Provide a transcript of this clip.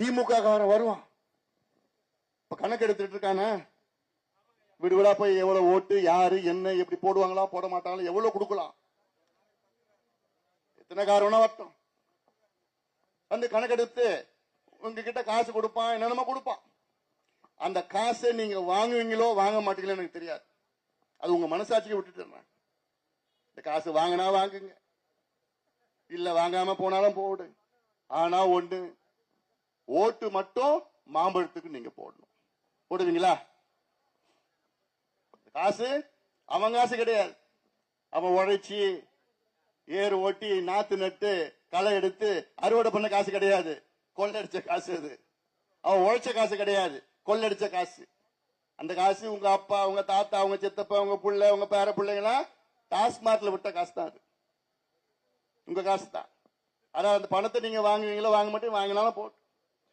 திமுக காரன் வருவான், இப்ப கணக்கு எடுத்துட்டு இருக்கானே, வீடு வீடா போய் எவ்வளவு ஓட்டு யாரு என்ன எப்படி போடுவாங்களா போட மாட்டாங்களா எவ்வளவு கொடுக்கலாம், எத்தனை காரணம் வரட்டும் வந்து கணக்கெடுத்து உங்ககிட்ட காசு கொடுப்பான், என்னென்னமா கொடுப்பான். அந்த காசை நீங்க வாங்குவீங்களோ வாங்க மாட்டீங்களோ எனக்கு தெரியாது, அது உங்க மனசாட்சிக்கு விட்டுட்டு. இந்த காசு வாங்கினா வாங்குங்க, இல்ல வாங்காம போனாலும் போடு. ஆனா ஒண்ணு, ஓட்டு மட்டும் மாம்பழத்துக்கு நீங்க போடணும். போடுவீங்களா? காசு அவன் காசு கிடையாது, அவன் உழைச்சி ஏறு ஓட்டி நாத்து நட்டு களை எடுத்து அறுவடை பண்ண காசு கிடையாது, கொள்ளடிச்ச காசு. அது அவன் உழைச்ச காசு கிடையாது, கொள்ளடிச்ச காசு. அந்த காசு உங்க அப்பா உங்க தாத்தா உங்க சித்தப்பா உங்க புள்ள உங்க பேர பிள்ளைங்களா டாஸ்மார்க்ல விட்ட காசு தான், அது உங்க காசு தான். ஆனா அந்த பணத்தை நீங்க வாங்குவீங்களோ வாங்க மாட்டீங்க, வாங்கினாலும் போட்டு